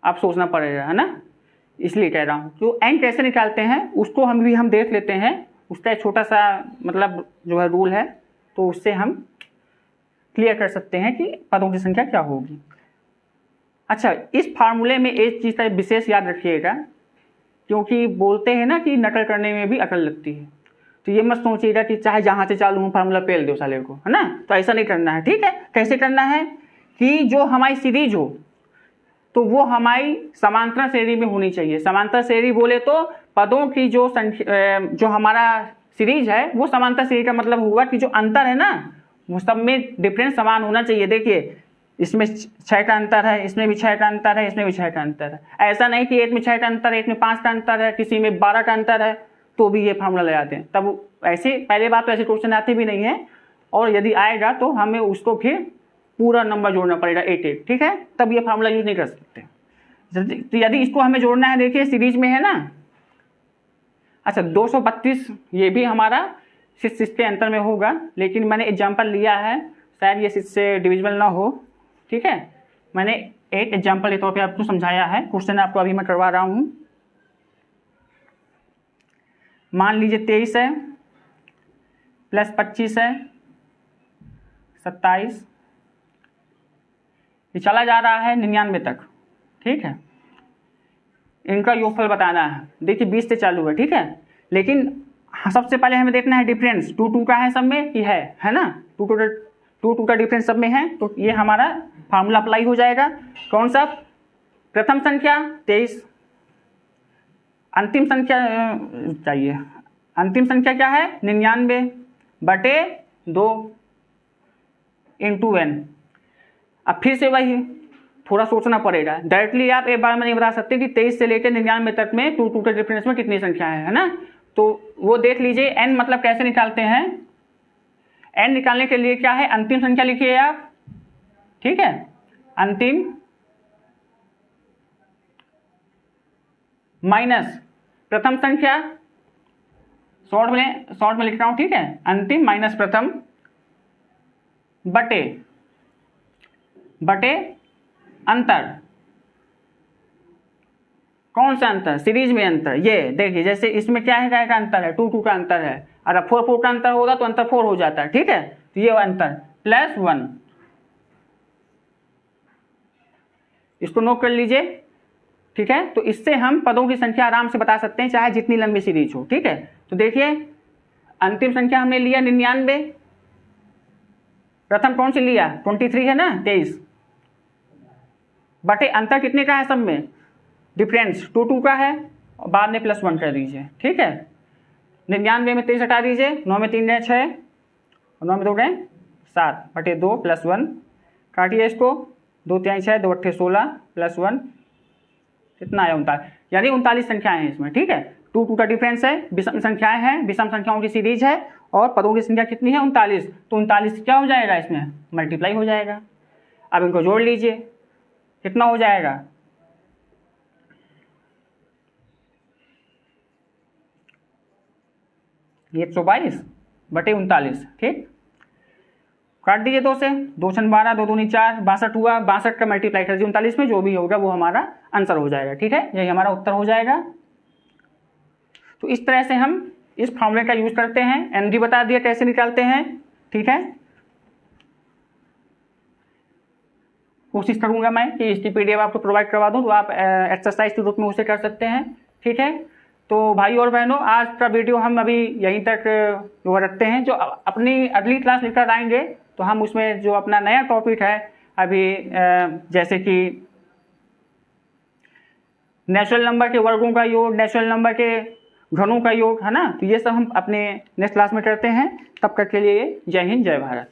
आप सोचना पड़ेगा, है ना। इसलिए कह रहा हूँ, जो n कैसे निकालते हैं उसको हम देख लेते हैं। उसका एक छोटा सा मतलब जो है रूल है, तो उससे हम क्लियर कर सकते हैं कि पदों की संख्या क्या होगी। अच्छा, इस फार्मूले में एक चीज़ का विशेष याद रखिएगा, क्योंकि बोलते हैं ना कि नकल करने में भी अकल लगती है। तो ये मत सोचिएगा कि चाहे जहाँ से चालू हो फार्मूला पेल दो साले को, है ना। तो ऐसा नहीं करना है, ठीक है। कैसे करना है कि जो हमारी सीरीज हो तो वो हमारी समांतर श्रेणी में होनी चाहिए। समांतर श्रेणी बोले तो पदों की जो संख्या, जो हमारा सीरीज है वो समांतर श्रेणी का मतलब हुआ कि जो अंतर है ना वो सब में डिफरेंस समान होना चाहिए। देखिए इसमें 6 का अंतर है, इसमें भी 6 का अंतर है, इसमें भी 6 का अंतर है। ऐसा नहीं कि एक में 6 का अंतर है, एक में 5 का अंतर है, किसी में 12 का अंतर है, तो भी ये फार्मूला लगाते हैं। तब ऐसे पहले बात तो ऐसे क्वेश्चन आते भी नहीं है, और यदि आएगा तो हमें उसको फिर पूरा नंबर जोड़ना पड़ेगा 8, ठीक है। तब ये फार्मूला यूज नहीं कर सकते। तो यदि इसको हमें जोड़ना है, देखिए सीरीज में है ना। अच्छा 232 ये भी हमारा 6 के अंतर में होगा, लेकिन मैंने एग्जाम्पल लिया है, शायद ये 6 से डिविजिबल ना हो, ठीक है। मैंने एक एग्जाम्पल के तौर पे आपको समझाया है। क्वेश्चन आपको अभी मैं करवा रहा हूँ। मान लीजिए 23 है प्लस 25 है 27, ये चला जा रहा है 99 तक, ठीक है। इनका योगफल बताना है। देखिए 20 से चालू है, ठीक है। लेकिन सबसे पहले हमें देखना है डिफरेंस, 2 का है सब में, ये है ना। 2 का डिफरेंस सब में है, तो ये हमारा फार्मूला अप्लाई हो जाएगा। कौन सा, प्रथम संख्या 23, अंतिम संख्या चाहिए, अंतिम संख्या क्या है 99 बटे 2 इंटू n। अब फिर से वही थोड़ा सोचना पड़ेगा। डायरेक्टली आप एक बार में नहीं बता सकते कि 23 से लेकर 99 तक में 2 के डिफरेंस में कितनी संख्याएं है ना। तो वो देख लीजिए। n मतलब कैसे निकालते हैं, n निकालने के लिए क्या है, अंतिम संख्या लिखिए आप, ठीक है, अंतिम माइनस प्रथम संख्या, शॉर्ट में लिख रहा हूं, ठीक है, अंतिम माइनस प्रथम बटे अंतर। कौन सा अंतर, सीरीज में अंतर। ये देखिए जैसे इसमें क्या है, क्या का अंतर है, 2 का अंतर है, अगर 4 का अंतर होगा तो अंतर 4 हो जाता है, ठीक है। तो ये अंतर प्लस 1, इसको नोट कर लीजिए, ठीक है। तो इससे हम पदों की संख्या आराम से बता सकते हैं, चाहे जितनी लंबी सीरीज हो, ठीक है। तो देखिए अंतिम संख्या हमने लिया 99, प्रथम कौन सी लिया 23 है ना, 23 बटे अंतर कितने का है, सब में डिफरेंस 2 का है, और बाद में +1 कर दीजिए, ठीक है। 99 में 23 हटा दीजिए, 9 में 3 गए 6 और 9 में 2 गए 7 बटे 2 +1, काटिए इसको, 2 3 6 2 8 16 +1 कितना है 39, यानी 39 संख्याएं हैं इसमें, ठीक है। 2 का डिफरेंस है, विषम संख्याएं हैं, विषम संख्याओं की सीरीज है, और पदों की संख्या कितनी है 39। तो 39 क्या हो जाएगा, इसमें मल्टीप्लाई हो जाएगा। अब इनको जोड़ लीजिए, कितना हो जाएगा, ये 122 बटे 39, ठीक। काट दीजिए 2 से, 2 6 12 2 दूनी 4 62 हुआ, 62 का मल्टीप्लाई कर दीजिए 39 में, जो भी होगा वो हमारा आंसर हो जाएगा, ठीक है। यही हमारा उत्तर हो जाएगा। तो इस तरह से हम इस फॉर्मूले का यूज करते हैं। एनडी बता दिया कैसे निकालते हैं, ठीक है। कोशिश करूंगा मैं कि इसकी पीडीएफ आपको प्रोवाइड करवा दूं, तो आप एक्सरसाइज के रूप में उसे कर सकते हैं, ठीक है। तो भाई और बहनों, आज का वीडियो हम अभी यहीं तक रखते हैं। जो अपनी अगली क्लास लेकर आएंगे तो हम उसमें जो अपना नया टॉपिक है अभी, जैसे कि नेचुरल नंबर के वर्गों का योग, नेचुरल नंबर के घनों का योग, है ना। तो ये सब हम अपने नेक्स्ट क्लास में करते हैं। तब तक के लिए जय हिंद, जय भारत।